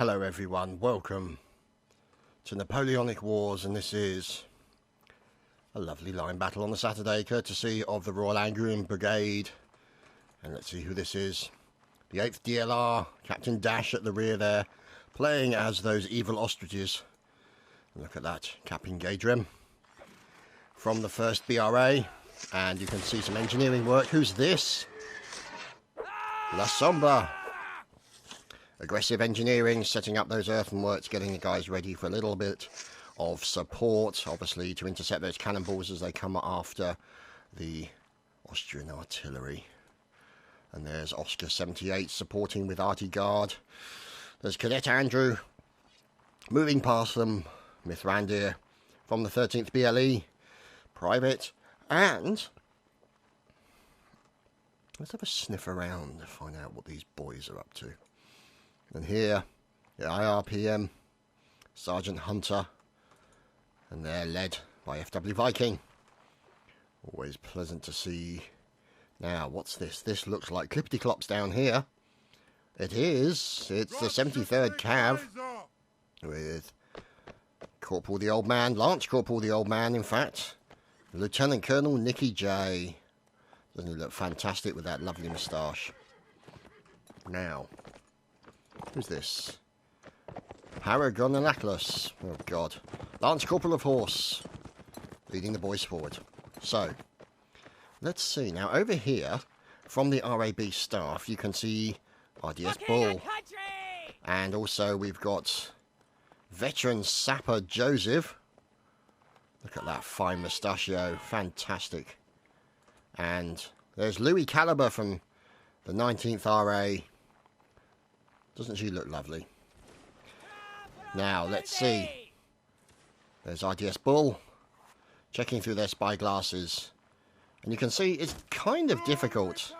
Hello everyone, welcome to Napoleonic Wars, and this is a lovely line battle on the Saturday, courtesy of the Royal Anglian Brigade. And let's see who this is. The 8th DLR, Captain Dash at the rear there, playing as those evil ostriches. And look at that, capping gauge rim from the 1st BRA. And you can see some engineering work. Who's this? La Sombra. Aggressive engineering, setting up those earthworks, getting the guys ready for a little bit of support, obviously to intercept those cannonballs as they come after the Austrian artillery. And there's Oscar 78 supporting with Arty Guard. There's Cadet Andrew moving past them, Mithrandir from the 13th BLE, Private, and let's have a sniff around to find out what these boys are up to. And here, the IRPM, Sergeant Hunter, and they're led by FW Viking. Always pleasant to see. Now, what's this? This looks like Clippity Clops down here. It is. It's the 73rd Cav with Corporal the Old Man, Lance Corporal the Old Man, in fact. Lieutenant Colonel Nicky J. Doesn't he look fantastic with that lovely moustache? Now, who's this? Paragon and Atlas. Oh, God. Lance Corporal of Horse, leading the boys forward. So, let's see. Now, over here, from the RAB staff, you can see RDS Bull. And also, we've got veteran sapper Joseph. Look at that fine mustachio. Fantastic. And there's Louis Caliber from the 19th RA. Doesn't she look lovely? Now, let's see. There's RDS Bull, checking through their spy glasses. And you can see it's kind of difficult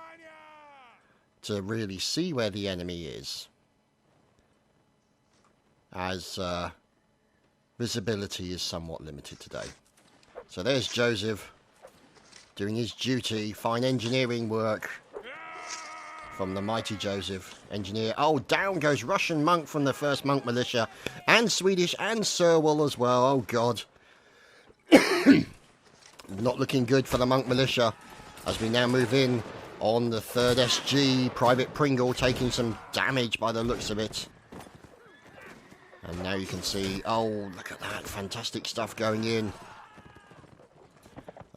to really see where the enemy is, as visibility is somewhat limited today. So there's Joseph doing his duty. Fine engineering work from the mighty Joseph, engineer. Oh, down goes Russian monk from the 1st Monk Militia, and Swedish and Serwal as well. Oh, God. Not looking good for the Monk Militia as we now move in on the 3rd SG. Private Pringle taking some damage by the looks of it. And now you can see, oh, look at that. Fantastic stuff going in.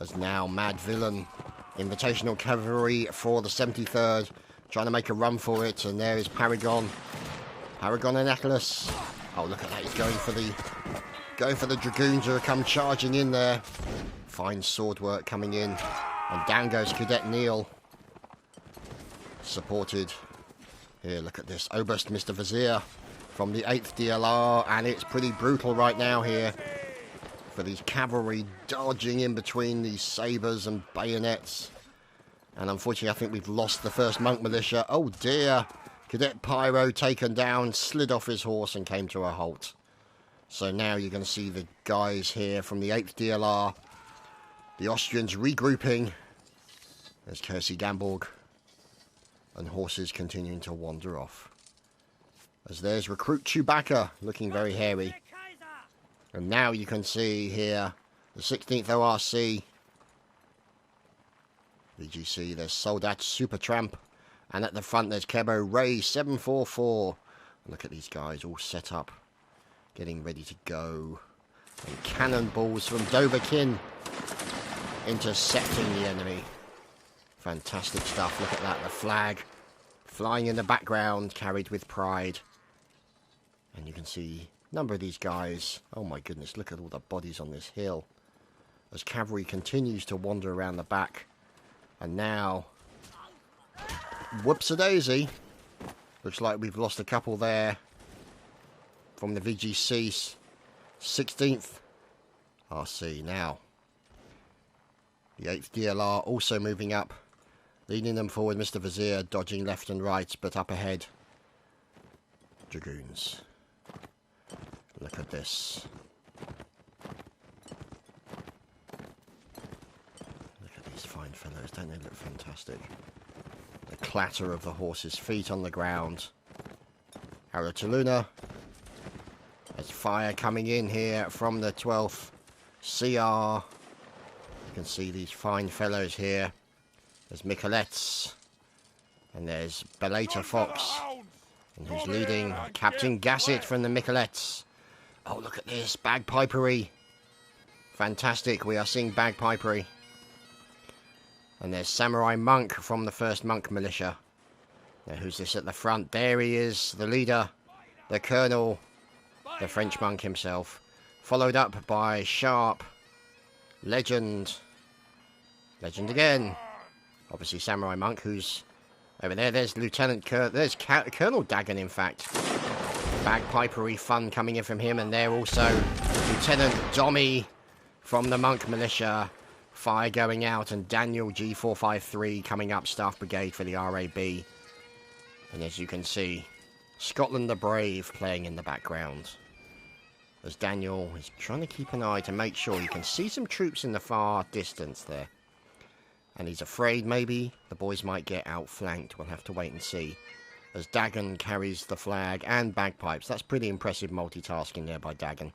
As now Mad Villain, Invitational Cavalry for the 73rd. Trying to make a run for it, and there is Paragon and Atlas. Oh, look at that! He's going for the Dragoons who come charging in there. Fine sword work coming in, and down goes Cadet Neil. Supported here. Look at this, Oberst Mr. Vizier from the 8th DLR, and it's pretty brutal right now here for these cavalry dodging in between these sabres and bayonets. And unfortunately, I think we've lost the 1st Monk Militia. Oh dear. Cadet Pyro taken down, slid off his horse and came to a halt. So now you're going to see the guys here from the 8th DLR. The Austrians regrouping. There's Kersey Gamborg. And horses continuing to wander off. As there's Recruit Chewbacca, looking very hairy. And now you can see here the 16th ORC. VGC, there's Soldat Supertramp, and at the front there's Kebo Ray 744. Look at these guys all set up, getting ready to go. And cannonballs from Doverkin, intercepting the enemy. Fantastic stuff. Look at that, the flag flying in the background, carried with pride. And you can see a number of these guys. Oh my goodness, look at all the bodies on this hill. As cavalry continues to wander around the back. And now, whoops-a-daisy. Looks like we've lost a couple there from the VGC 16th RC. Now, the 8th DLR also moving up, leading them forward. Mr. Vizier dodging left and right, but up ahead, Dragoons. Look at this. Fine fellows, don't they look fantastic? The clatter of the horses' feet on the ground. Arrow to Luna, There's fire coming in here from the 12th CR. You can see these fine fellows here. There's Miquelettes. And there's Beleta Fox. And who's leading? Captain Gasset from the Miquelettes. Oh, look at this. Bagpipery. Fantastic. We are seeing bagpipery. And there's Samurai Monk from the 1st Monk Militia. Now, who's this at the front? There he is. The leader. The Colonel. The French monk himself. Followed up by Sharp. Legend. Legend again. Obviously Samurai Monk, who's over there. There's Lieutenant there's Colonel Dagon, in fact. Bagpipery fun coming in from him. And there also Lieutenant Dommy from the Monk Militia. Fire going out. And Daniel G453 coming up, Staff Brigade for the RAB. And as you can see, Scotland the Brave playing in the background. As Daniel is trying to keep an eye to make sure. You can see some troops in the far distance there. And he's afraid maybe the boys might get outflanked. We'll have to wait and see. As Dagon carries the flag and bagpipes. That's pretty impressive multitasking there by Dagon.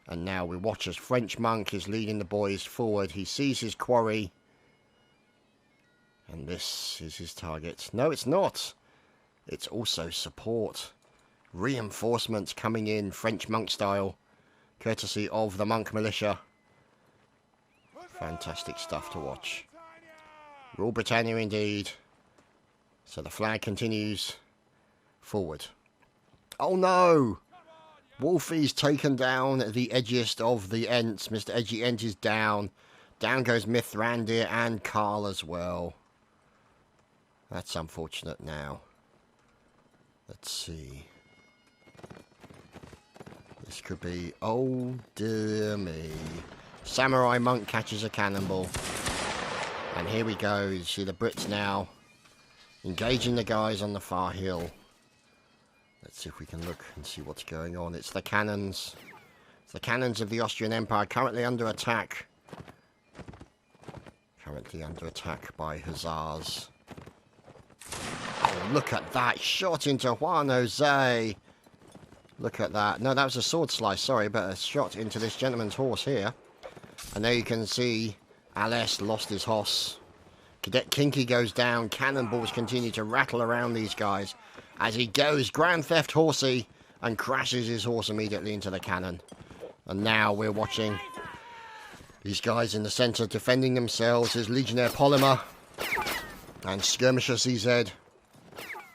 And now we watch as French Monk is leading the boys forward. He sees his quarry. And this is his target. No, it's not. It's also support. Reinforcements coming in French Monk style. Courtesy of the Monk Militia. Fantastic stuff to watch. Rule Britannia indeed. So the flag continues forward. Oh no! Wolfie's taken down the edgiest of the Ents. Mr. Edgy Ent is down. Down goes Mithrandir and Carl as well. That's unfortunate now. Let's see. This could be... Oh dear me. Samurai Monk catches a cannonball. And here we go. You see the Brits now engaging the guys on the far hill. Let's see if we can look and see what's going on. It's the cannons. It's the cannons of the Austrian Empire currently under attack. Currently under attack by Hussars. Oh, look at that. Shot into Juan Jose. Look at that. No, that was a sword slice, sorry, but a shot into this gentleman's horse here. And there you can see Alès lost his horse. Cadet Kinky goes down. Cannonballs continue to rattle around these guys as he goes Grand Theft Horsey and crashes his horse immediately into the cannon. And now we're watching these guys in the centre defending themselves. There's Legionnaire Polymer and Skirmisher CZ.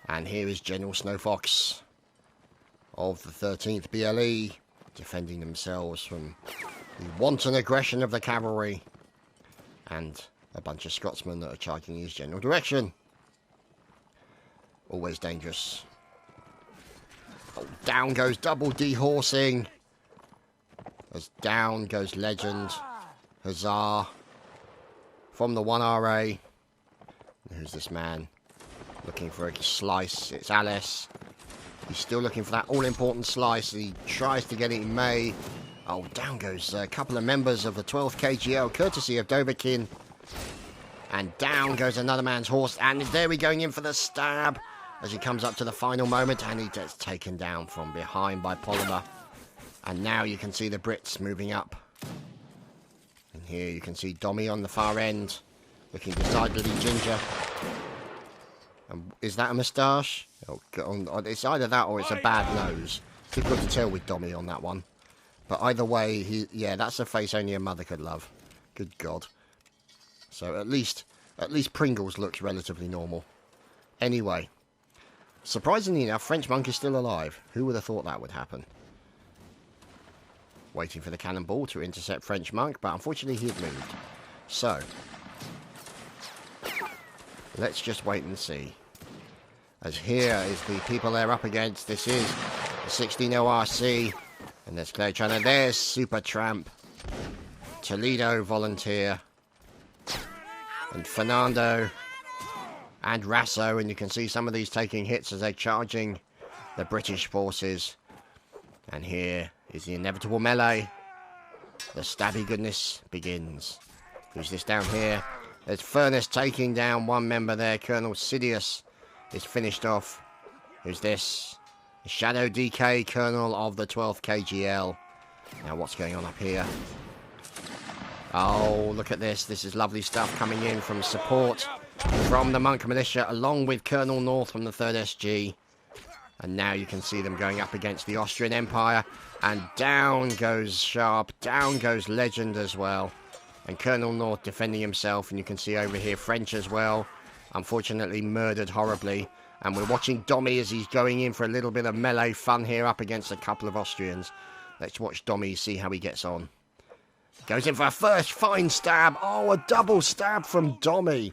And here is General Snowfox of the 13th BLE defending themselves from the wanton aggression of the cavalry and a bunch of Scotsmen that are charging in his general direction. Always dangerous. Oh, down goes double dehorsing. As down goes Legend. Hussar. From the 1RA. Who's this man? Looking for a slice. It's Alès. He's still looking for that all-important slice. He tries to get it in May. Oh, down goes a couple of members of the 12th KGL, courtesy of Dovahkiin. And down goes another man's horse. And there we're going in for the stab as he comes up to the final moment. And he gets taken down from behind by Polymer. And now you can see the Brits moving up. And here you can see Dommy on the far end, looking decidedly ginger. And is that a moustache? Oh, it's either that or it's a bad nose. Difficult to tell with Dommy on that one. But either way, yeah, that's a face only a mother could love. Good God. So at least Pringles looks relatively normal. Anyway, surprisingly enough, French Monk is still alive. Who would have thought that would happen? Waiting for the cannonball to intercept French Monk, but unfortunately he had moved. So, let's just wait and see. As here is the people they're up against. This is the 16 ORC. And there's Claire China. There's Super Tramp. Toledo Volunteer. And Fernando. And Rasso. And you can see some of these taking hits as they're charging the British forces. And here is the inevitable melee. The stabby goodness begins. Who's this down here? There's Furness taking down one member there. Colonel Sidious is finished off. Who's this? Shadow DK, Colonel of the 12th KGL. Now what's going on up here? Oh, look at this. This is lovely stuff coming in from support from the Monk Militia, along with Colonel North from the 3rd SG. And now you can see them going up against the Austrian Empire. And down goes Sharp, down goes Legend as well. And Colonel North defending himself, and you can see over here French as well. Unfortunately murdered horribly. And we're watching Dommy as he's going in for a little bit of melee fun here up against a couple of Austrians. Let's watch Dommy, see how he gets on. Goes in for a first fine stab. Oh, a double stab from Dommy.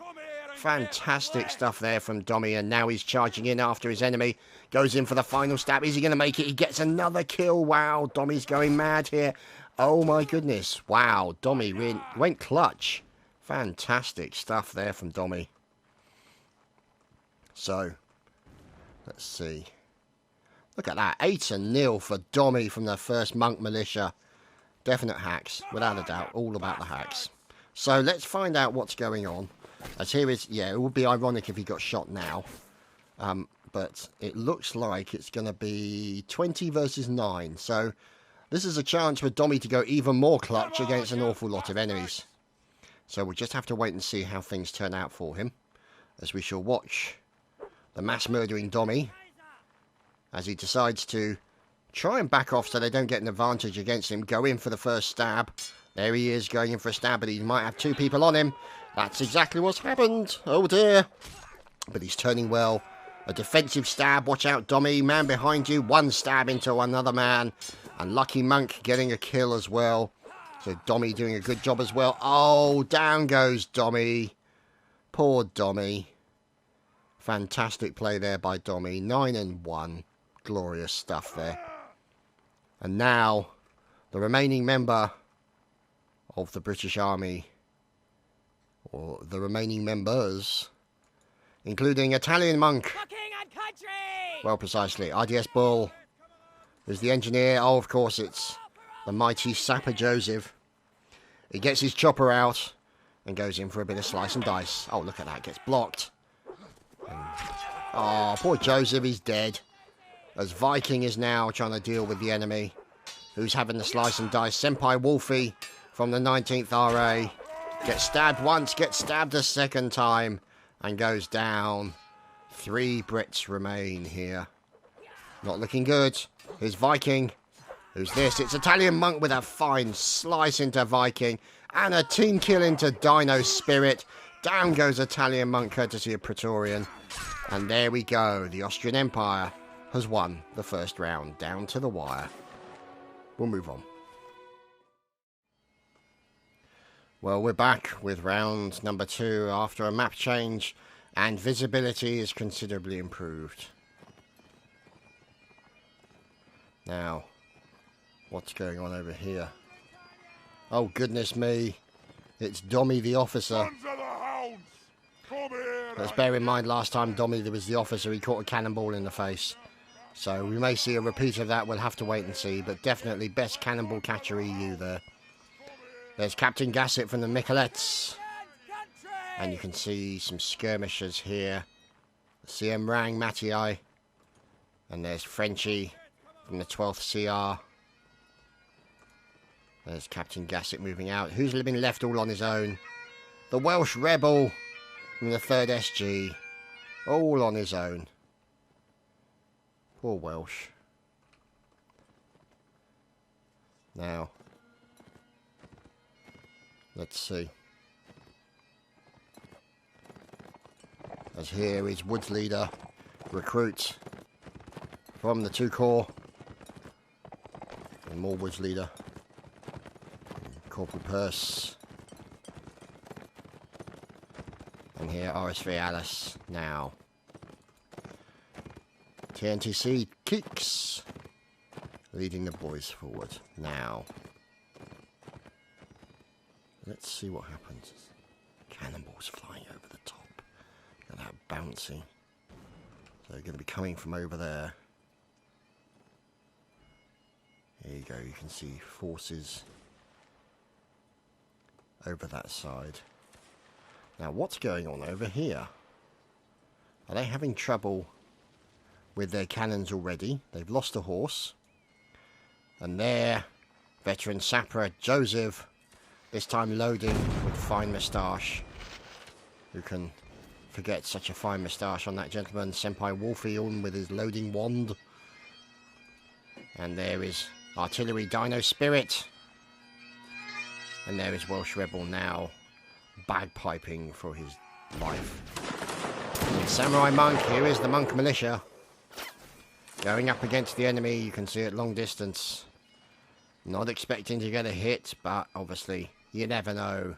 Fantastic stuff there from Dommy, and now he's charging in after his enemy. Goes in for the final stab. Is he going to make it? He gets another kill. Wow, Dommy's going mad here. Oh my goodness. Wow, Dommy went clutch. Fantastic stuff there from Dommy. So, let's see. Look at that. 8-0 for Dommy from the 1st Monk Militia. Definite hacks, without a doubt. All about the hacks. So, let's find out what's going on. As here is, yeah, it would be ironic if he got shot now. But it looks like it's going to be 20 versus 9. So, this is a chance for Dommy to go even more clutch against an awful lot of enemies. So, we'll just have to wait and see how things turn out for him. As we shall watch the mass murdering Dommy as he decides to try and back off so they don't get an advantage against him. Go in for the first stab. There he is going in for a stab, but he might have 2 people on him. That's exactly what's happened. Oh dear. But he's turning well. A defensive stab. Watch out, Dommy. Man behind you. 1 stab into another man. And Lucky Monk getting a kill as well. So Dommy doing a good job as well. Oh, down goes Dommy. Poor Dommy. Fantastic play there by Dommy. 9-1. Glorious stuff there. And now, the remaining member of the British Army, or the remaining members, including Italian Monk. Well, precisely. IDS Bull, who's the engineer. Oh, of course, it's the mighty Sapper Joseph. He gets his chopper out and goes in for a bit of slice and dice. Oh, look at that. Gets blocked. And, oh, poor Joseph, he's dead. As Viking is now trying to deal with the enemy, who's having the slice and dice. Senpai Wolfie from the 19th RA gets stabbed once, gets stabbed a 2nd time, and goes down. 3 Brits remain here. Not looking good. Here's Viking. Who's this? It's Italian Monk with a fine slice into Viking, and a team kill into Dino Spirit. Down goes Italian Monk, courtesy of Praetorian. And there we go. The Austrian Empire has won the 1st round, down to the wire. We'll move on. Well, we're back with round number 2 after a map change, and visibility is considerably improved. Now, what's going on over here? Oh, goodness me. It's Dommy the officer. Let's bear in mind last time Dommy was the officer, he caught a cannonball in the face. So we may see a repeat of that, we'll have to wait and see. But definitely best cannonball catcher EU there. There's Captain Gasset from the Miquelettes. And you can see some skirmishers here. CM Rang, Mattii. And there's Frenchie from the 12th CR. There's Captain Gasset moving out. Who's been left all on his own? The Welsh Rebel from the 3rd SG. All on his own. Poor Welsh. Now, let's see. As here is Woods Leader, recruit from the 2 Corps. And more Woods Leader. Corporal Purse. And here RSV Alice now. TNTC Keeks leading the boys forward now. Let's see what happens. Cannonballs flying over the top. Look at that bouncing. So they're going to be coming from over there. Here you go, you can see forces over that side. Now what's going on over here? Are they having trouble with their cannons already. They've lost a horse. And there, veteran sapper Joseph, this time loading with fine moustache. Who can forget such a fine moustache on that gentleman? Senpai Wolfie on with his loading wand. And there is artillery Dino Spirit. And there is Welsh Rebel now bagpiping for his life. And Samurai Monk, here is the Monk Militia. Going up against the enemy, you can see at long distance. Not expecting to get a hit, but obviously you never know.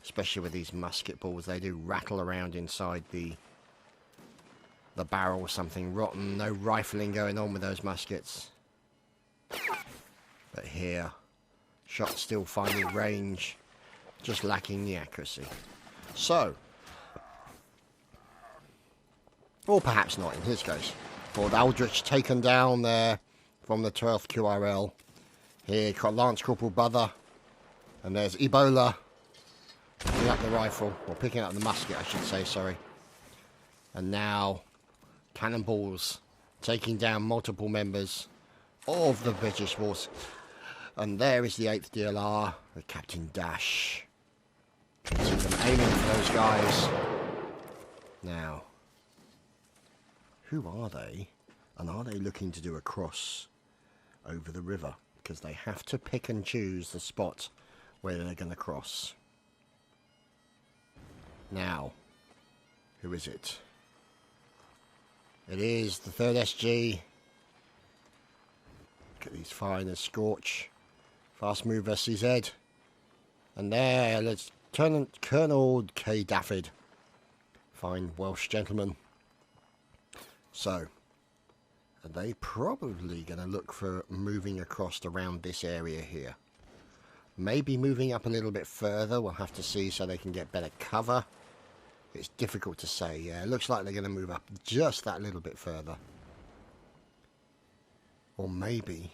Especially with these musket balls, they do rattle around inside the barrel. Something rotten, no rifling going on with those muskets. But here, shot still finding range, just lacking the accuracy. So, or perhaps not in his case. Lord Aldrich taken down there from the 12th QRL. Here, got Lance Corporal Brother, and there's Ebola picking up the rifle, or picking up the musket, I should say, sorry. And now, cannonballs taking down multiple members of the British force. And there is the 8th DLR with Captain Dash. See them aiming for those guys. Now, who are they? And are they looking to do a cross over the river? Because they have to pick and choose the spot where they're going to cross. Now, who is it? It is the 3rd SG. Look at these fine as Scorch. Fast mover CZ. And there, Lieutenant Colonel K. Daffyd. Fine Welsh gentleman. So, are they probably going to look for moving across around this area here? Maybe moving up a little bit further. We'll have to see so they can get better cover. It's difficult to say. Yeah, it looks like they're going to move up just that little bit further. Or maybe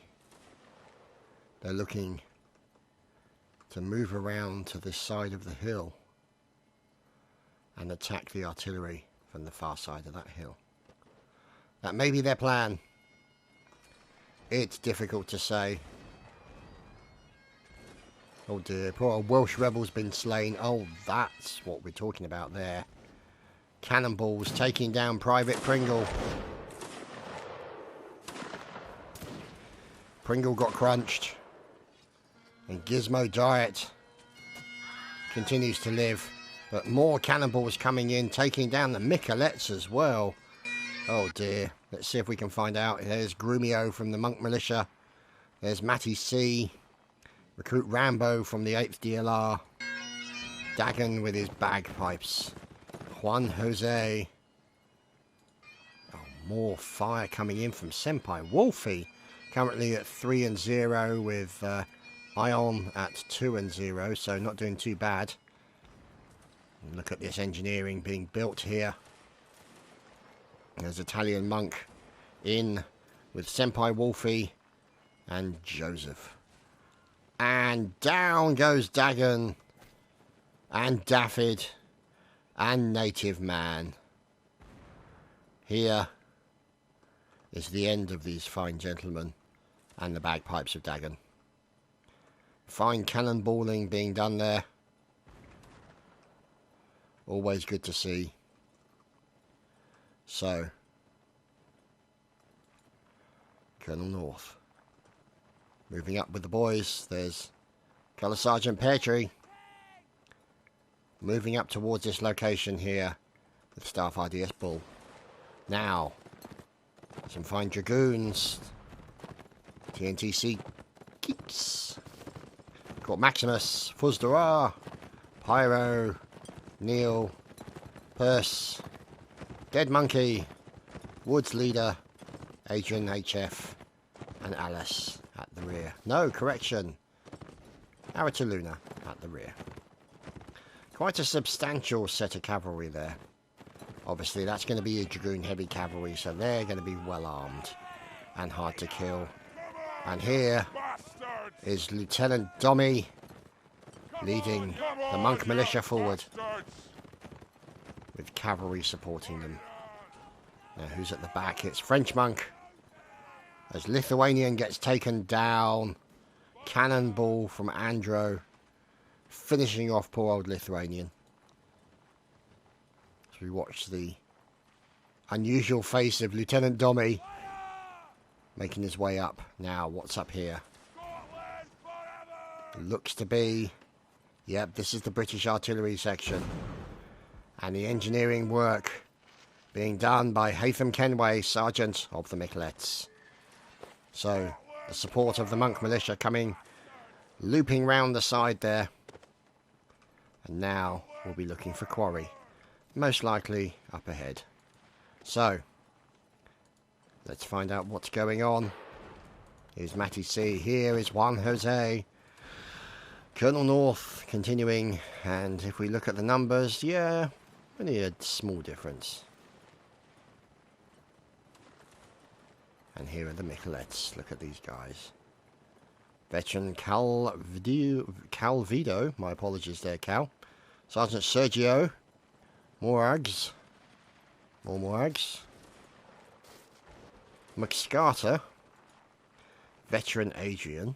they're looking to move around to this side of the hill and attack the artillery from the far side of that hill. That may be their plan. It's difficult to say. Oh dear, poor old Welsh rebel's been slain. Oh, that's what we're talking about there. Cannonballs taking down Private Pringle. Pringle got crunched. And Gizmo Diet continues to live. But more cannonballs coming in, taking down the Miquelettes as well. Oh dear. Let's see if we can find out. There's Grumio from the Monk Militia. There's Matty C. Recruit Rambo from the 8th DLR. Dagon with his bagpipes. Juan Jose. Oh, more fire coming in from Senpai Wolfie. Currently at 3-0 with Ion at 2-0. So not doing too bad. And look at this engineering being built here. There's Italian Monk in with Senpai Wolfie and Joseph. And down goes Dagon and Daffyd and Native Man. Here is the end of these fine gentlemen and the bagpipes of Dagon. Fine cannonballing being done there. Always good to see. So, Colonel North. Moving up with the boys, there's Colour Sergeant Peartree. Moving up towards this location here with Staff IDS Bull. Now, some fine Dragoons. TNTC Keats. Got Maximus, Fuzdora, Pyro, Neil, Purse, Dead Monkey, Woods Leader, Adrian HF, and Alice at the rear. No, correction. Arataluna at the rear. Quite a substantial set of cavalry there. Obviously, that's going to be a Dragoon Heavy Cavalry, so they're going to be well armed and hard to kill. And here is Lieutenant Dommy leading the Monk Militia forward with cavalry supporting them. Now, who's at the back? It's French monk. As Lithuanian gets taken down. Cannonball from Andro. Finishing off poor old Lithuanian. As we watch the unusual face of Lieutenant Dommy making his way up. Now, what's up here? Looks to be... Yep, this is the British artillery section. And the engineering work being done by Haytham Kenway, Sergeant of the Miquelets. So, the support of the monk militia coming, looping round the side there. And now we'll be looking for quarry. Most likely up ahead. So, let's find out what's going on. Here's Matty C. Here is Juan Jose. Colonel North continuing. And if we look at the numbers, yeah, only a small difference. And here are the Miquelets. Look at these guys. Veteran Calvido. My apologies there, Cal. Sergeant Sergio. Morags. More Morags. McScarter. Veteran Adrian.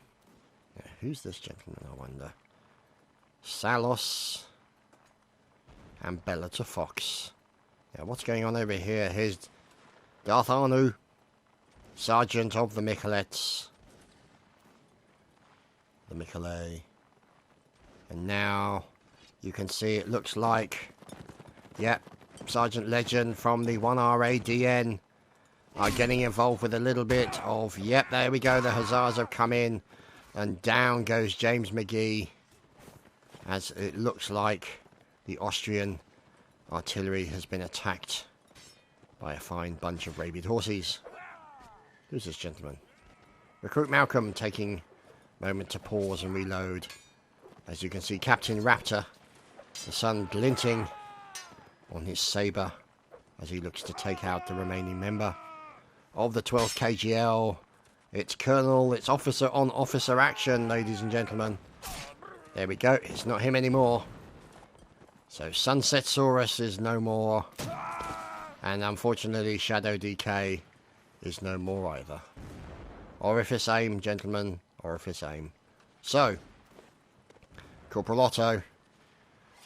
Now, who's this gentleman, I wonder? Salos. And Bellator Fox. Now, what's going on over here? Here's Darth Arnu. Sergeant of the Miquelets. The Miquelet. And now you can see it looks like, yep, Sergeant Legend from the 1RADN are getting involved with a little bit of, yep, there we go, the Hussars have come in, and down goes James McGee, as it looks like the Austrian artillery has been attacked by a fine bunch of rabid horses. Who's this gentleman? Recruit Malcolm taking a moment to pause and reload. As you can see, Captain Raptor, the sun glinting on his sabre as he looks to take out the remaining member of the 12th KGL. It's Colonel, it's officer on officer action, ladies and gentlemen. There we go, it's not him anymore. So Sunset Saurus is no more. And unfortunately, Shadow DK is no more either. Orifice aim, gentlemen, orifice aim. So, Corporal Otto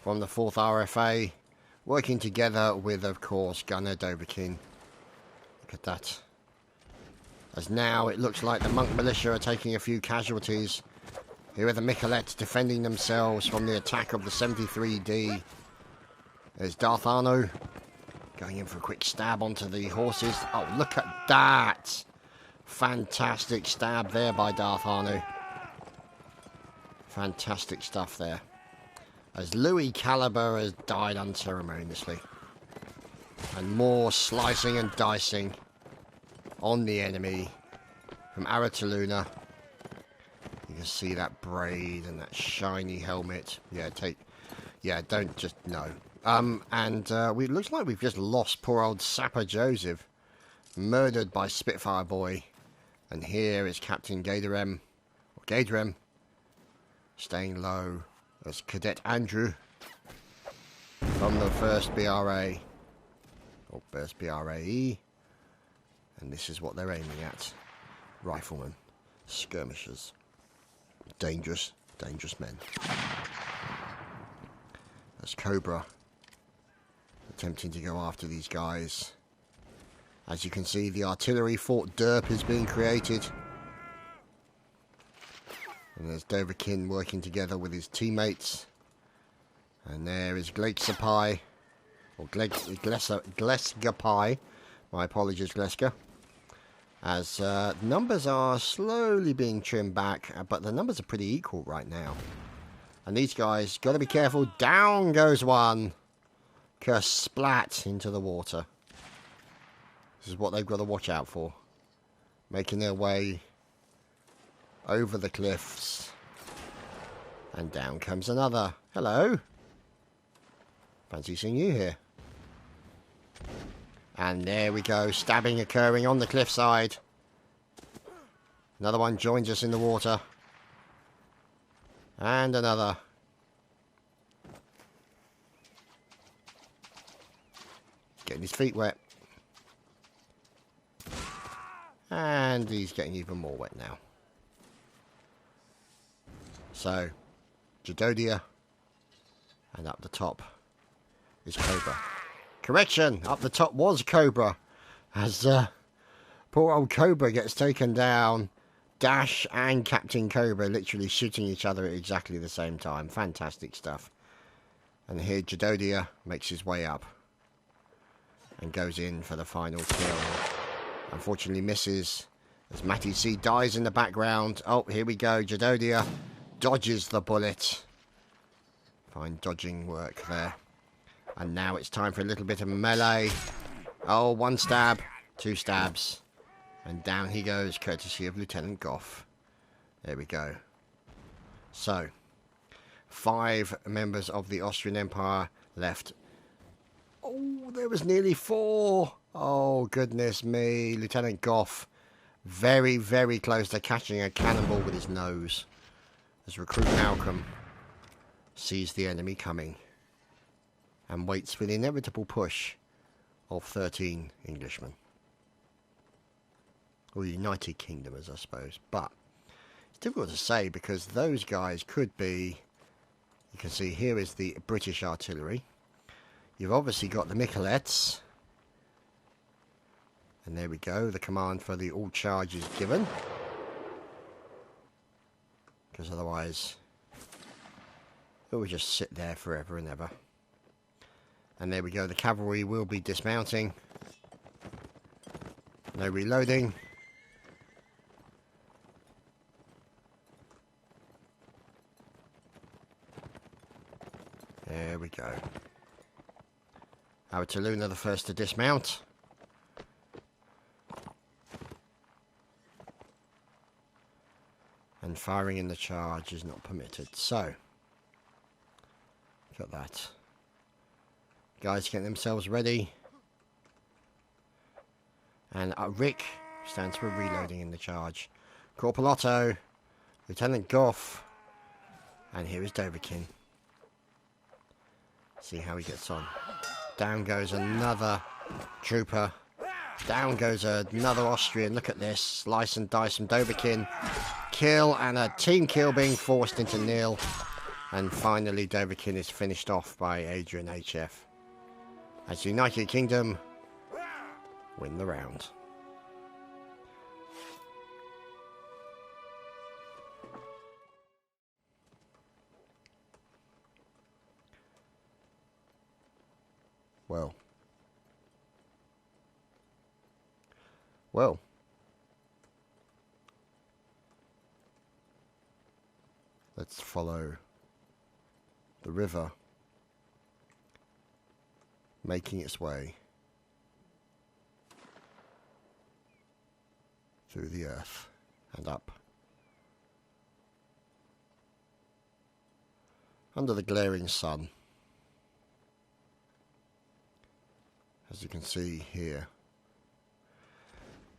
from the 4th RFA, working together with, of course, Gunner Doverkin. Look at that. As now it looks like the monk militia are taking a few casualties. Here are the Miquelets defending themselves from the attack of the 73D. There's Darth Arno going in for a quick stab onto the horses. Oh, look at that! Fantastic stab there by Darth Arno. Fantastic stuff there. As Louis Caliber has died unceremoniously. And more slicing and dicing on the enemy from Arataluna. You can see that braid and that shiny helmet. Yeah, don't just, no. It looks like we've just lost poor old Sapper Joseph. Murdered by Spitfire Boy. And here is Captain Gaderem. Or Gaderem. Staying low. As Cadet Andrew. From the 1st BRA. Or 1st BRAE. And this is what they're aiming at. Riflemen. Skirmishers. Dangerous, dangerous men. As Cobra. Attempting to go after these guys. As you can see, the artillery Fort Derp is being created. And there's Doverkin working together with his teammates. And there is Gleskapai. Or Gleskapai. My apologies, Gleska. As numbers are slowly being trimmed back. But the numbers are pretty equal right now. And these guys, got to be careful. Down goes one. Kersplat into the water. This is what they've got to watch out for. Making their way over the cliffs. And down comes another. Hello. Fancy seeing you here. And there we go. Stabbing occurring on the cliffside. Another one joins us in the water. And another. Getting his feet wet. And he's getting even more wet now. So, Chadtopia, and up the top is Cobra. Correction, up the top was Cobra, as poor old Cobra gets taken down. Dash and Captain Cobra literally shooting each other at exactly the same time. Fantastic stuff. And here Chadtopia makes his way up and goes in for the final kill. Unfortunately misses as Matty C dies in the background. Oh, here we go. Chadtopia dodges the bullet. Fine dodging work there. And now it's time for a little bit of melee. Oh, one stab, two stabs. And down he goes, courtesy of Lieutenant Goff. There we go. So, 5 members of the Austrian Empire left. Oh, there was nearly 4. Oh, goodness me. Lieutenant Goff, very, very close to catching a cannonball with his nose. As Recruit Malcolm sees the enemy coming and waits for the inevitable push of 13 Englishmen. Or United Kingdom, as I suppose. But it's difficult to say because those guys could be... You can see here is the British artillery. You've obviously got the Miquelettes. And there we go. The command for the all charge is given. Because otherwise it will just sit there forever and ever. And there we go. The cavalry will be dismounting. No reloading. There we go. Our Taluna the first to dismount. And firing in the charge is not permitted. So, look at that. Guys getting themselves ready. And Rick stands for reloading in the charge. Corporal Otto, Lieutenant Goff, and here is Dovahkiin. See how he gets on. Down goes another trooper. Down goes another Austrian. Look at this. Slice and dice from Dovahkiin. Kill and a team kill being forced into nil. And finally Dovahkiin is finished off by Adrian HF. As the United Kingdom win the round. Well, let's follow the river making its way through the earth and up under the glaring sun. As you can see here,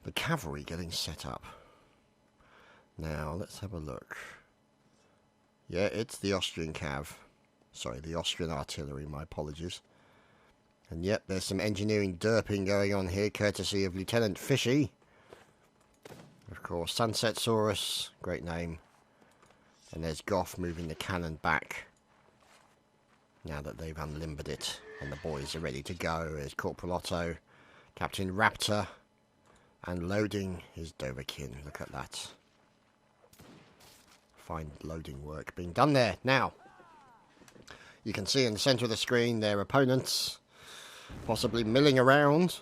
the cavalry getting set up. Now let's have a look. Yeah, it's the Austrian cav. Sorry, the Austrian artillery, my apologies. And yep, there's some engineering derping going on here, courtesy of Lieutenant Fishy. Of course, Sunset Saurus, great name. And there's Goff moving the cannon back. Now that they've unlimbered it and the boys are ready to go, there's Corporal Otto, Captain Raptor, and loading is Dovahkiin. Look at that. Fine loading work being done there. Now, you can see in the centre of the screen their opponents possibly milling around.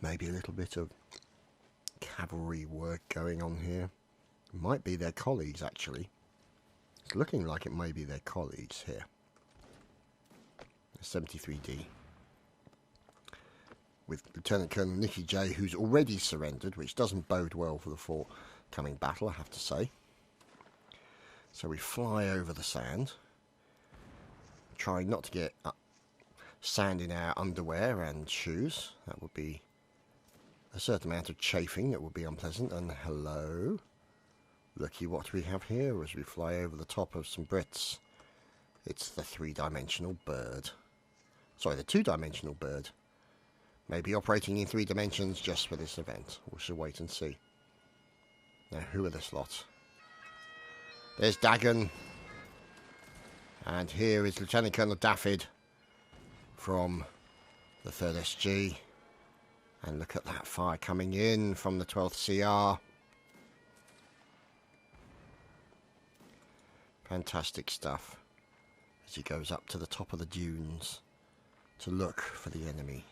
Maybe a little bit of cavalry work going on here. Might be their colleagues, actually. It's looking like it may be their colleagues here. 73D. With Lieutenant Colonel Nicky J, who's already surrendered, which doesn't bode well for the forthcoming battle, I have to say. So we fly over the sand, trying not to get sand in our underwear and shoes. That would be a certain amount of chafing that would be unpleasant. And hello, looky what we have here as we fly over the top of some Brits. It's the 3-dimensional bird. Sorry, the 2-dimensional bird. Maybe operating in 3 dimensions just for this event. We shall wait and see. Now, who are this lot? There's Dagon. And here is Lieutenant Colonel Daffyd from the 3rd SG. And look at that fire coming in from the 12th CR. Fantastic stuff. As he goes up to the top of the dunes to look for the enemy.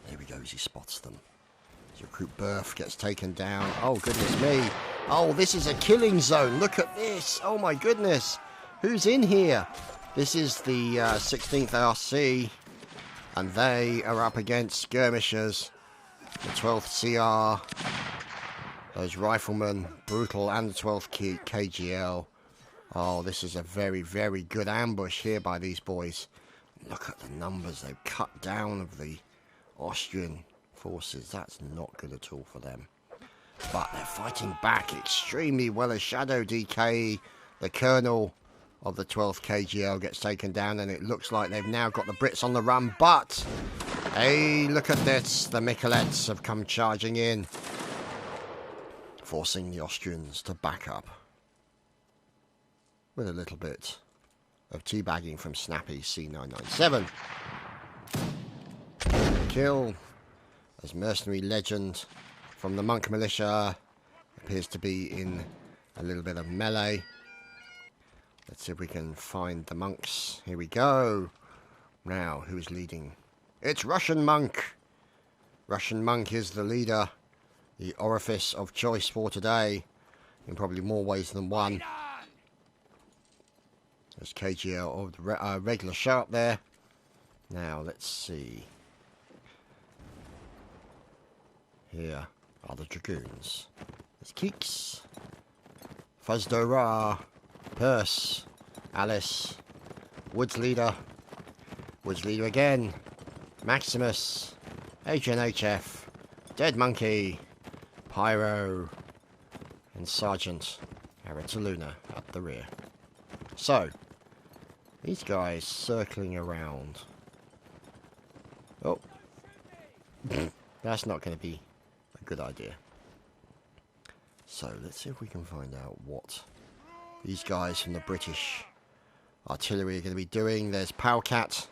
There he goes, he spots them. His recruit Berth gets taken down. Oh, goodness me. Oh, this is a killing zone. Look at this. Oh, my goodness. Who's in here? This is the 16th RC. And they are up against skirmishers. The 12th CR. Those riflemen. Brutal and the 12th KGL. Oh, this is a very, very good ambush here by these boys. Look at the numbers they've cut down of the Austrian forces. That's not good at all for them. But they're fighting back extremely well as Shadow DK, the colonel of the 12th KGL, gets taken down, and it looks like they've now got the Brits on the run. But, hey, look at this. The Miquelets have come charging in, forcing the Austrians to back up. With a little bit of teabagging from Snappy C997. Kill as mercenary legend from the monk militia. Appears to be in a little bit of melee. Let's see if we can find the monks. Here we go. Now, who's leading? It's Russian monk. Russian monk is the leader. The orifice of choice for today. In probably more ways than one. There's KGL of the regular sharp there. Now, let's see. Here are the dragoons. There's Keeks, Fazdora, Purse, Alice, Woods Leader again, Maximus, HNHF, Dead Monkey, Pyro, and Sergeant Aritaluna at the rear. So, these guys circling around. Oh, that's not going to be a good idea. So, let's see if we can find out what these guys from the British artillery are going to be doing. There's Powcat,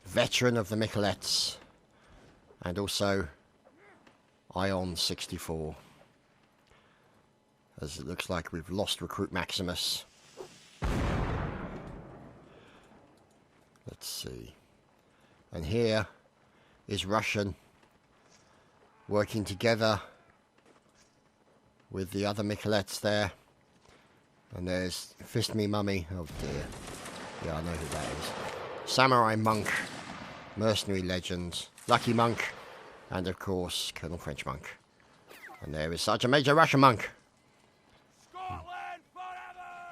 veteran of the Miquelets, and also Ion 64. As it looks like we've lost recruit Maximus. Let's see. And here is Russian working together with the other Miquelets there. And there's Fist Me Mummy. Oh dear. Yeah, I know who that is. Samurai Monk, mercenary legend, Lucky Monk, and of course Colonel French Monk. And there is Sergeant Major Russian Monk.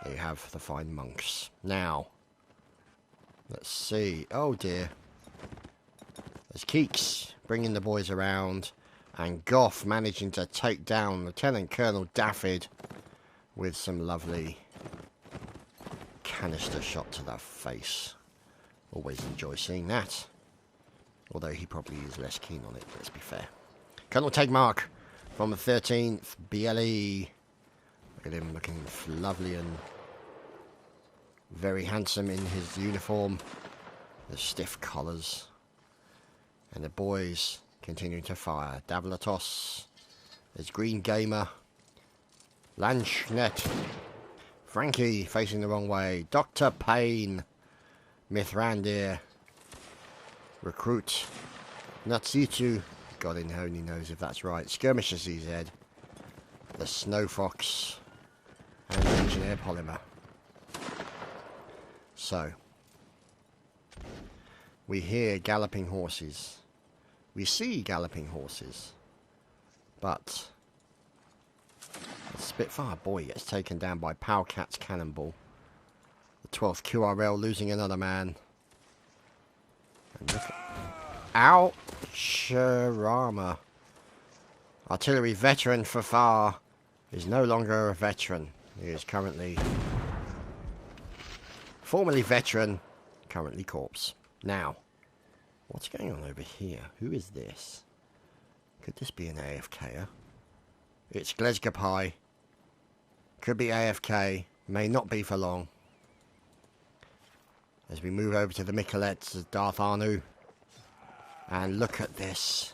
There you have the fine monks. Now, let's see. Oh dear. There's Keeks bringing the boys around, and Goff managing to take down Lieutenant Colonel Daffyd with some lovely canister shot to the face. Always enjoy seeing that. Although he probably is less keen on it, let's be fair. Colonel Tegmark from the 13th BLE. Look at him looking lovely and very handsome in his uniform. The stiff collars. And the boys continuing to fire. Davlatos. There's Green Gamer. Lanchnet. Frankie facing the wrong way. Dr. Payne. Mithrandir. Recruit. Natsitu. God only knows if that's right. Skirmisher CZ. The Snow Fox. And Engineer Polymer. So. We hear galloping horses. We see galloping horses. But the Spitfire boy gets taken down by Powcat's cannonball. The 12th QRL losing another man. And look at Oucharama. Artillery veteran Fafar is no longer a veteran. He is currently formerly veteran, currently corpse. Now, What's going on over here? Who is this? Could this be an AFKer? It's Glesgapai. Could be AFK. May not be for long. As we move over to the Miquelettes as Darth Arnu. And look at this.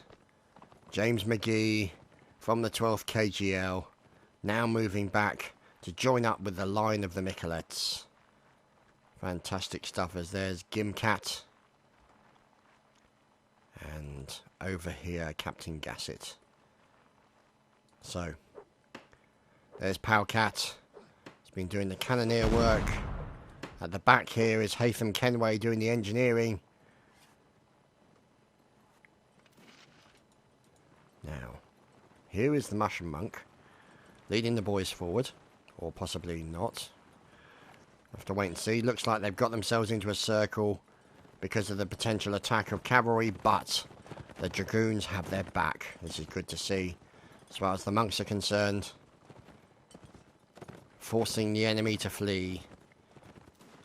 James McGee from the 12th KGL. Now moving back to join up with the line of the Miquelettes. Fantastic stuff, as there's Gimcat. And over here, Captain Gassett. So, there's Powcat. He's been doing the cannoneer work. At the back here is Haytham Kenway doing the engineering. Now, here is the Mushroom Monk, leading the boys forward. Or possibly not. Have to wait and see. Looks like they've got themselves into a circle because of the potential attack of cavalry, but the Dragoons have their back. This is good to see. As far as the monks are concerned, forcing the enemy to flee,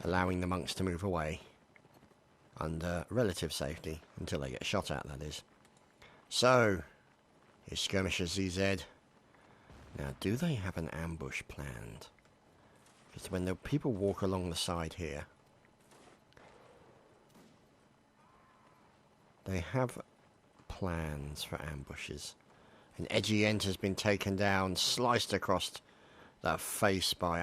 allowing the monks to move away under relative safety until they get shot at, that is. So, here's Skirmisher ZZ. Now, do they have an ambush planned? Because when the people walk along the side here, they have plans for ambushes. An edgy end has been taken down, sliced across the face by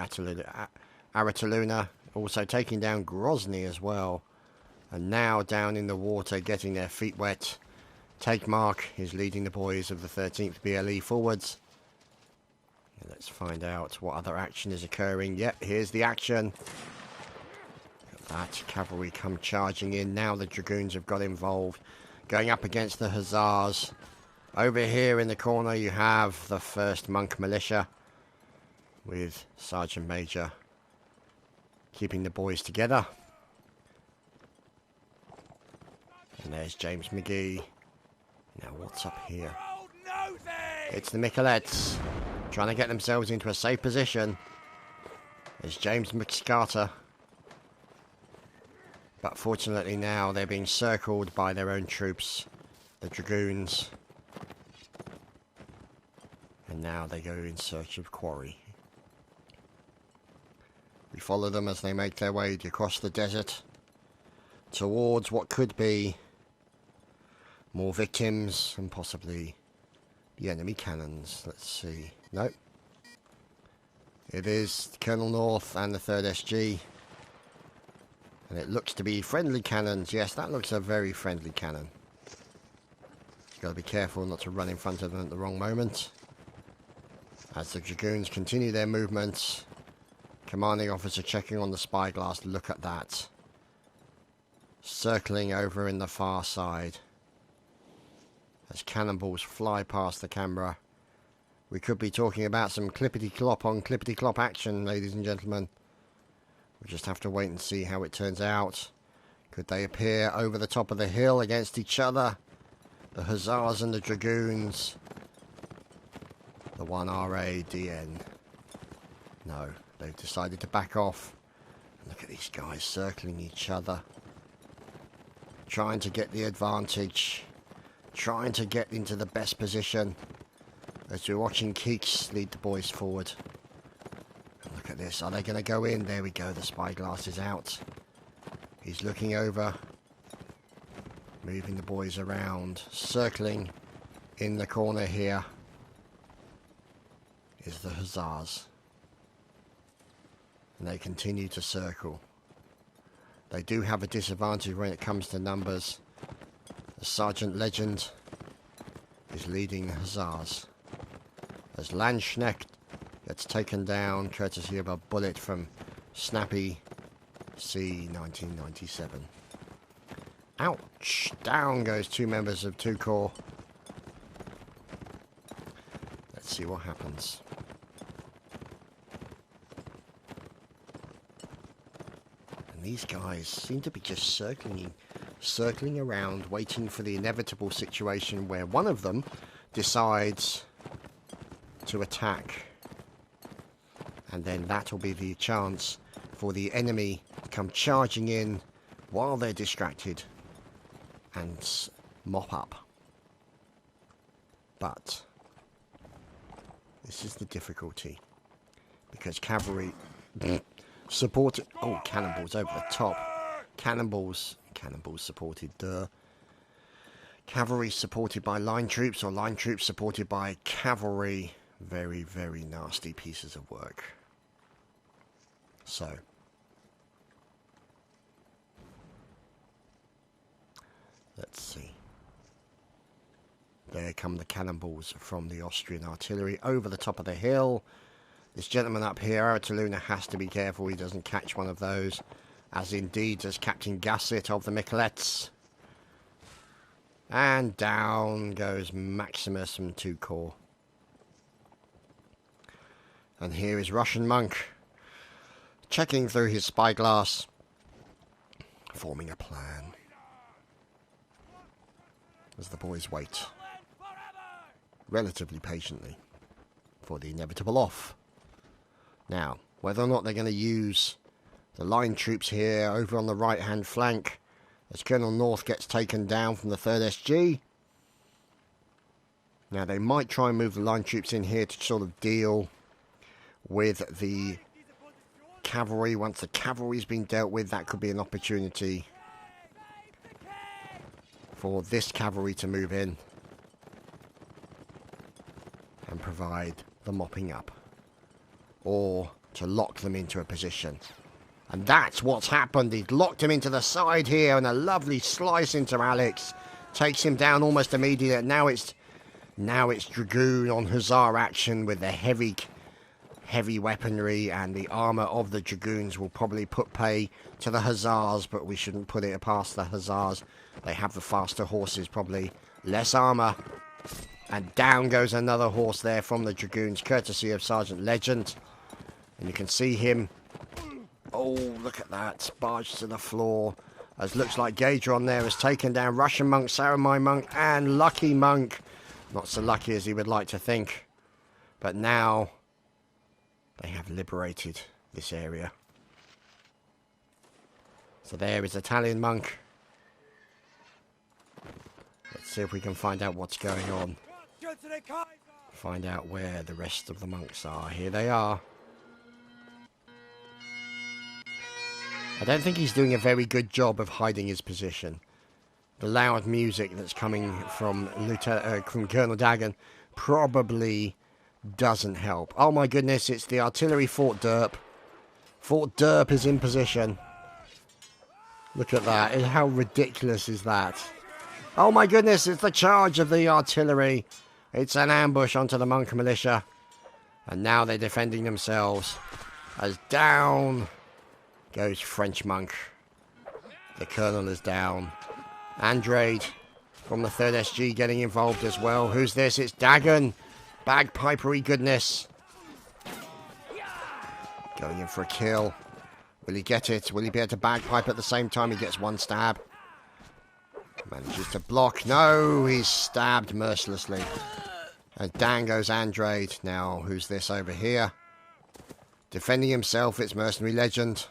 Arataluna, also taking down Grozny as well. And now down in the water, getting their feet wet. Take Mark is leading the boys of the 13th BLE forwards. Let's find out what other action is occurring. Yep, here's the action. Look at that. Cavalry come charging in. Now the Dragoons have got involved. Going up against the Hussars. Over here in the corner you have the 1st Monk Militia. With Sergeant Major keeping the boys together. And there's James McGee. Now what's up here? It's the Miquelettes. Trying to get themselves into a safe position. There's James McScarter. But fortunately now they're being circled by their own troops, the Dragoons. And now they go in search of quarry. We follow them as they make their way across the desert towards what could be more victims and possibly the enemy cannons. Let's see. Nope. It is Colonel North and the 3rd SG. And it looks to be friendly cannons. Yes, that looks a very friendly cannon. You've got to be careful not to run in front of them at the wrong moment. As the Dragoons continue their movements. Commanding officer checking on the spyglass. Look at that. Circling over in the far side. As cannonballs fly past the camera. We could be talking about some clippity-clop on clippity-clop action, ladies and gentlemen. We'll just have to wait and see how it turns out. Could they appear over the top of the hill against each other? The Hussars and the Dragoons. The 1RADN. No, they've decided to back off. Look at these guys circling each other. Trying to get the advantage. Trying to get into the best position. As we're watching Keeks lead the boys forward. And look at this. Are they going to go in? There we go. The spyglass is out. He's looking over. Moving the boys around. Circling in the corner here is the Hussars. And they continue to circle. They do have a disadvantage when it comes to numbers. The Sergeant Legend is leading the Hussars. As Landsknecht gets taken down courtesy of a bullet from Snappy C 1997. Ouch! Down goes 2 members of 2 Corps. Let's see what happens. And these guys seem to be just circling around, waiting for the inevitable situation where one of them decides to attack. And then that will be the chance for the enemy to come charging in while they're distracted and mop up. But this is the difficulty, because cavalry supported... Oh, cannonballs over the top. Cannonballs supported... Cavalry supported by line troops, or line troops supported by cavalry. Very, very nasty pieces of work. So, let's see. There come the cannonballs from the Austrian artillery over the top of the hill. This gentleman up here, Arataluna, has to be careful he doesn't catch one of those, as indeed does Captain Gasset of the Miquelets. And down goes Maximus from 2 Corps. And here is Russian Monk, checking through his spyglass, forming a plan, as the boys wait, relatively patiently, for the inevitable off. Now, whether or not they're going to use the line troops here over on the right-hand flank, as Colonel North gets taken down from the 3rd SG. Now, they might try and move the line troops in here to sort of deal with the cavalry. Once the cavalry's been dealt with, that could be an opportunity for this cavalry to move in and provide the mopping up, or to lock them into a position. And that's what's happened. He's locked him into the side here, and a lovely slice into Alex. Takes him down almost immediately. Now it's Dragoon on Hussar action with the heavy weaponry, and the armour of the Dragoons will probably put pay to the Hussars, but we shouldn't put it past the Hussars. They have the faster horses, probably less armour. And down goes another horse there from the Dragoons, courtesy of Sergeant Legend. And you can see him... Oh, look at that. Barged to the floor. As looks like Gaedron there has taken down Russian Monk, Saramai Monk, and Lucky Monk. Not so lucky as he would like to think. But now they have liberated this area. So there is Italian Monk. Let's see if we can find out what's going on. Find out where the rest of the monks are. Here they are. I don't think he's doing a very good job of hiding his position. The loud music that's coming from Colonel Dagon probably doesn't help. Oh my goodness, it's the artillery Fort Derp. Fort Derp is in position. Look at that. How ridiculous is that? Oh my goodness, it's the charge of the artillery. It's an ambush onto the monk militia. And now they're defending themselves. As down goes French Monk. The colonel is down. Andrade from the 3rd SG getting involved as well. Who's this? It's Dagon. Bagpipery goodness. Going in for a kill. Will he get it? Will he be able to bagpipe at the same time? He gets one stab. Manages to block. No, he's stabbed mercilessly. And down goes Andrade. Now, who's this over here? Defending himself, it's Mercenary Legend.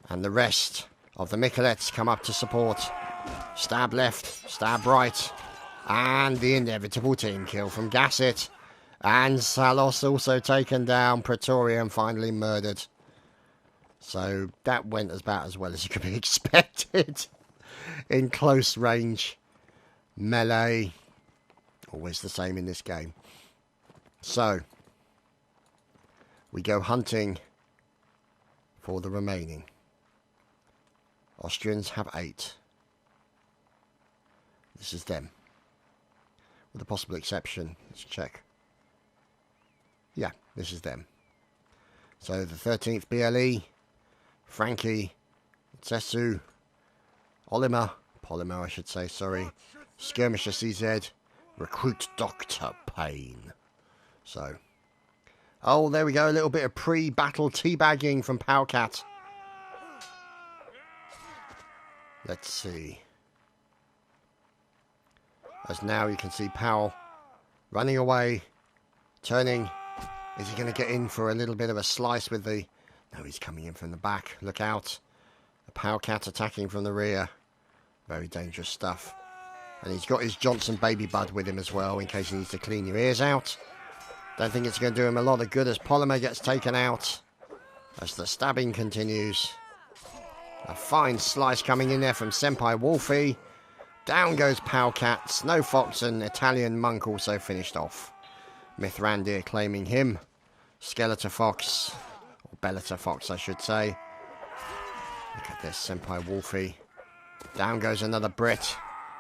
And the rest of the Miquelets come up to support. Stab left, stab right. And the inevitable team kill from Gasset. And Salos also taken down. Praetorian finally murdered. So that went about as well as it could be expected. In close range. Melee. Always the same in this game. So we go hunting for the remaining. Austrians have 8. This is them. With a possible exception. Let's check. Yeah, this is them. So the 13th BLE, Frankie, Tsesu, Polymer I should say, sorry, Skirmisher CZ, Recruit Dr. Payne. So, oh, there we go, a little bit of pre-battle teabagging from Powcat. Let's see. As now you can see Powell running away, turning. Is he going to get in for a little bit of a slice with the... No, he's coming in from the back. Look out. The Powcat attacking from the rear. Very dangerous stuff. And he's got his Johnson baby bud with him as well, in case he needs to clean your ears out. Don't think it's going to do him a lot of good as Polymer gets taken out. As the stabbing continues. A fine slice coming in there from Senpai Wolfie. Down goes Powcat. Snow Fox and Italian Monk also finished off. Mithrandir claiming him. Skeletor Fox. Or Bellator Fox, I should say. Look at this, Senpai Wolfie. Down goes another Brit.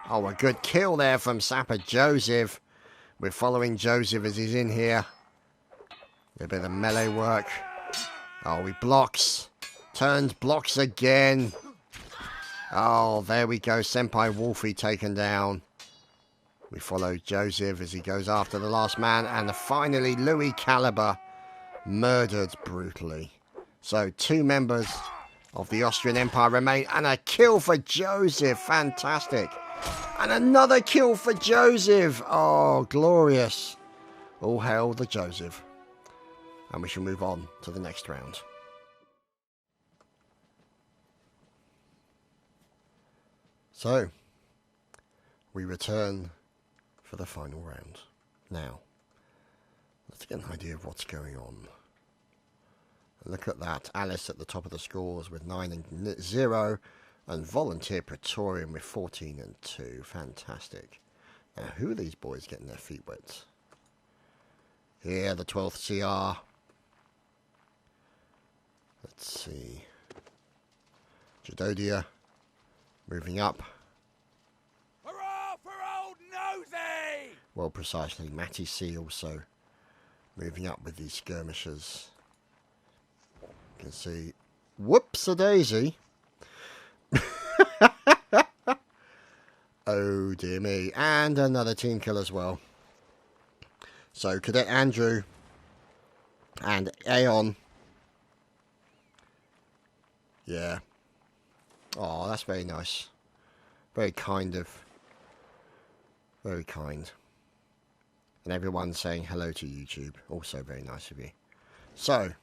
Oh, a good kill there from Sapper Joseph. We're following Joseph as he's in here. A bit of melee work. Oh, he blocks. Turns, blocks again. Oh, there we go. Senpai Wolfie taken down. We follow Joseph as he goes after the last man. And finally, Louis Caliber murdered brutally. So, 2 members of the Austrian Empire remain. And a kill for Joseph. Fantastic. And another kill for Joseph. Oh, glorious. All hail the Joseph. And we shall move on to the next round. So, we return for the final round. Now, let's get an idea of what's going on. Look at that. Alice at the top of the scores with 9 and 0. And Volunteer Praetorian with 14 and 2. Fantastic. Now, who are these boys getting their feet wet? Here, the 12th CR. Let's see. Chadtopia moving up. Hurrah for old Nosy! Well, precisely. Matty C also moving up with these skirmishers. You can see. Whoops-a-daisy. Oh dear me. And another team kill as well. So Cadet Andrew and Aeon. Yeah. Oh, that's very nice. Very kind of. Very kind. And everyone saying hello to YouTube. Also very nice of you. So.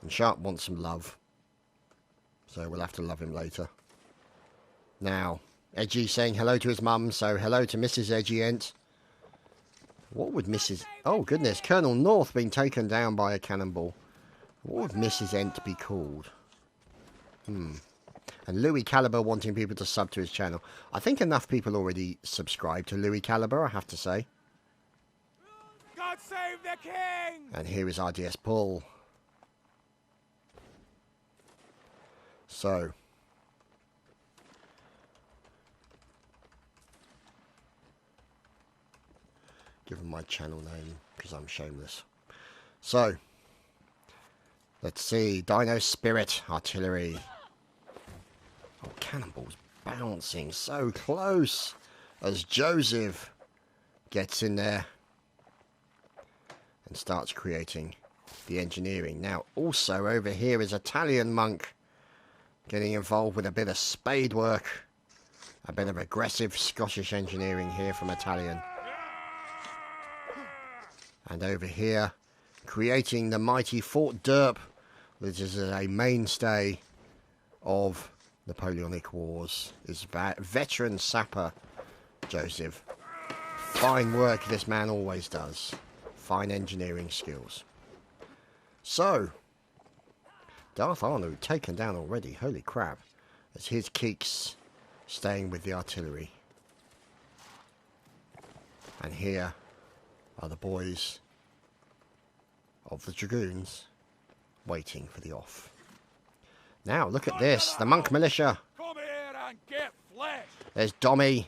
And Sharp wants some love. So we'll have to love him later. Now, Edgy saying hello to his mum, so hello to Mrs. Edgy Ent. What would Mrs... Oh, goodness, Colonel North being taken down by a cannonball. What would Mrs. Ent be called? And Louis Caliber wanting people to sub to his channel. I think enough people already subscribe to Louis Caliber, I have to say. God save the king! And here is RDS Paul. So... give him my channel name because I'm shameless. So, let's see. Dino Spirit Artillery. Oh, cannonballs bouncing so close as Joseph gets in there and starts creating the engineering. Now, also over here is Italian Monk getting involved with a bit of spade work. A bit of aggressive Scottish engineering here from Italian. And over here, creating the mighty Fort Derp, which is a mainstay of Napoleonic Wars, is veteran sapper Joseph. Fine work this man always does. Fine engineering skills. So, Darth Arnold taken down already, holy crap. As his Keeks staying with the artillery. And here are the boys of the Dragoons waiting for the off. Now, look at this. The Monk Militia. Come here and get flesh! There's Dommy.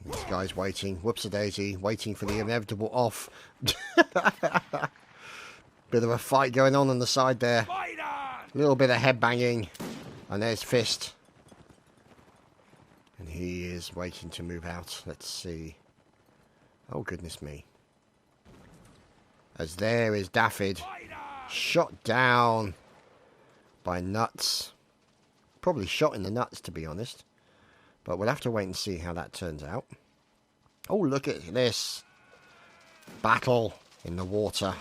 And this guy's waiting. Whoops-a-daisy. Waiting for the inevitable off. Bit of a fight going on the side there. A little bit of head banging. And there's Fist. And he is waiting to move out. Let's see. Oh, goodness me. As there is Daffyd. Shot down by Nuts. Probably shot in the nuts, to be honest. But we'll have to wait and see how that turns out. Oh, look at this. Battle in the water.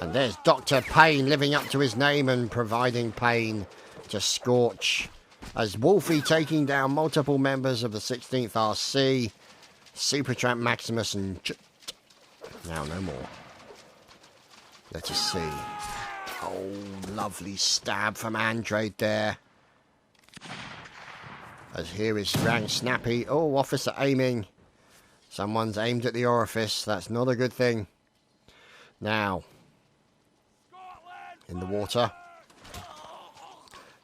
And there's Dr. Payne living up to his name and providing pain to scorch as Wolfie taking down multiple members of the 16th RC, Supertramp Maximus and now no more. Let us see. Oh, lovely stab from Andrade there. As here is Rang Snappy. Oh, officer aiming. Someone's aimed at the orifice. That's not a good thing. Now, in the water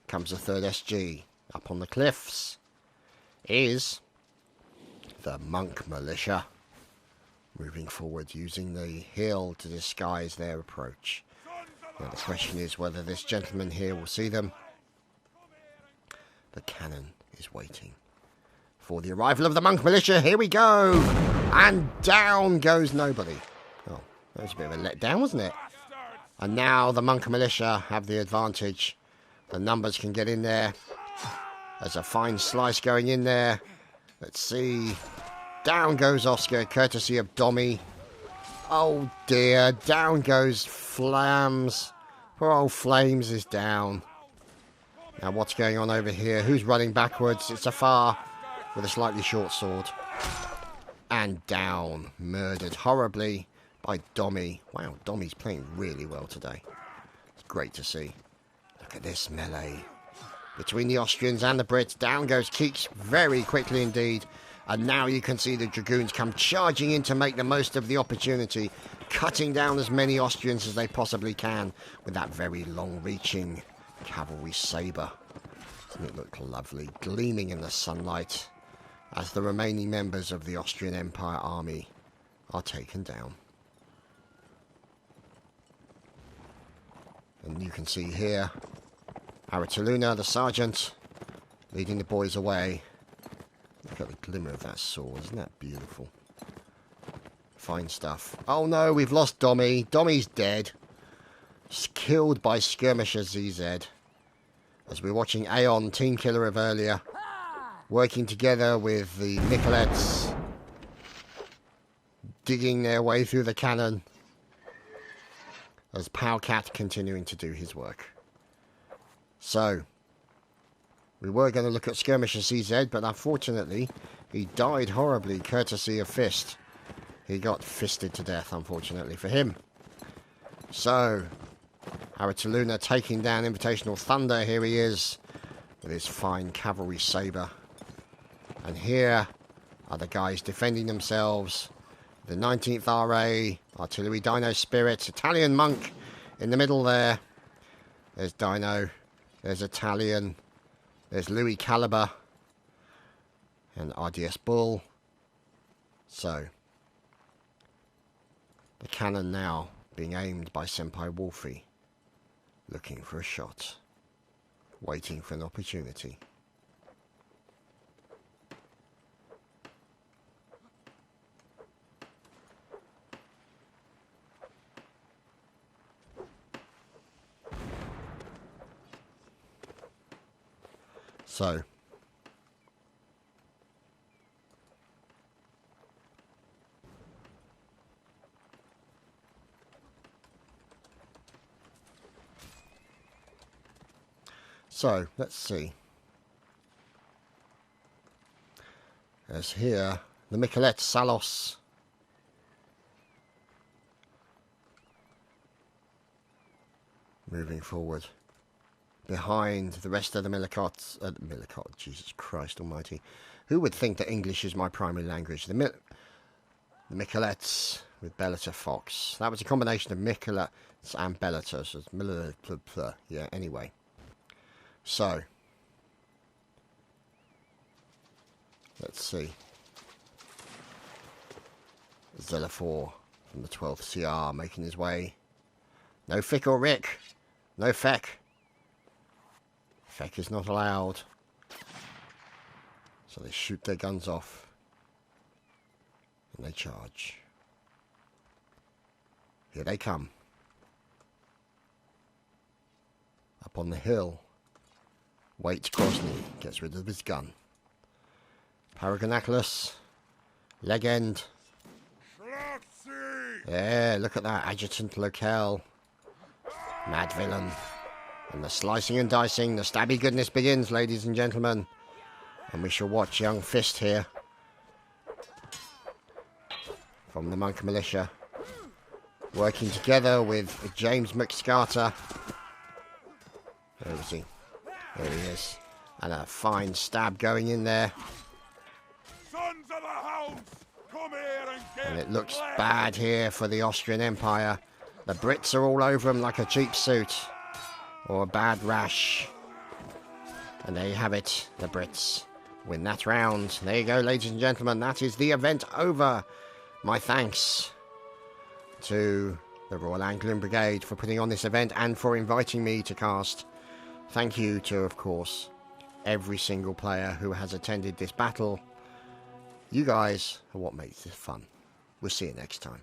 comes the 3rd SG. Up on the cliffs is the Monk Militia. Moving forward, using the hill to disguise their approach. Now the question is whether this gentleman here will see them. The cannon is waiting for the arrival of the Monk Militia. Here we go! And down goes nobody. Oh, that was a bit of a letdown, wasn't it? And now the Monk Militia have the advantage. The numbers can get in there. There's a fine slice going in there. Let's see. Down goes Oscar, courtesy of Dommy. Oh dear, down goes Flams. Poor old Flames is down. Now what's going on over here? Who's running backwards? It's Afar with a slightly short sword. And down, murdered horribly by Dommy. Wow, Dommy's playing really well today. It's great to see. Look at this melee between the Austrians and the Brits. Down goes Keeks very quickly indeed. And now you can see the Dragoons come charging in to make the most of the opportunity, cutting down as many Austrians as they possibly can with that very long-reaching cavalry sabre. Doesn't it look lovely, gleaming in the sunlight as the remaining members of the Austrian Empire army are taken down. And you can see here Aratuluna, the sergeant, leading the boys away. Look at the glimmer of that sword, isn't that beautiful? Fine stuff. Oh no, we've lost Dommy. Dommy's dead. Killed by Skirmisher ZZ. As we're watching Aeon, team killer of earlier, working together with the Nicolets, digging their way through the cannon, as Powcat continuing to do his work. So, we were going to look at Skirmisher CZ, but unfortunately, he died horribly, courtesy of Fist. He got fisted to death, unfortunately for him. So, Aratuluna taking down Invitational Thunder. Here he is, with his fine cavalry sabre. And here are the guys defending themselves. The 19th RA, Artillery Dino Spirit, Italian Monk in the middle there. There's Dino, there's Italian. There's Louis Caliber and RDS Bull. So, the cannon now being aimed by Senpai Wolfie, looking for a shot, waiting for an opportunity. So, let's see. There's here the Michelet Salos. Moving forward. Behind the rest of the Millicots, Jesus Christ almighty. Who would think that English is my primary language? The Michelets with Bellator Fox. That was a combination of Michelets and Bellator. So it's yeah, anyway. So, let's see. Zelafor from the 12th CR making his way. No Fick or Rick. No Feck. Feck is not allowed. So they shoot their guns off. And they charge. Here they come. Up on the hill. Waits Grozny. Gets rid of his gun. Paragonaclus. Leg end. Yeah, look at that. Adjutant Locale. Mad villain. And the slicing and dicing, the stabby goodness begins, ladies and gentlemen. And we shall watch young Fist here from the Monk Militia, working together with James McScarter. Where is he? There he is. And a fine stab going in there. Sons of the hounds, come here and get And it looks fleshed. bad here for the Austrian Empire. The Brits are all over them like a cheap suit. Or a bad rash. And there you have it. The Brits win that round. There you go, ladies and gentlemen. That is the event over. My thanks to the Royal Anglian Brigade for putting on this event and for inviting me to cast. Thank you to, of course, every single player who has attended this battle. You guys are what makes this fun. We'll see you next time.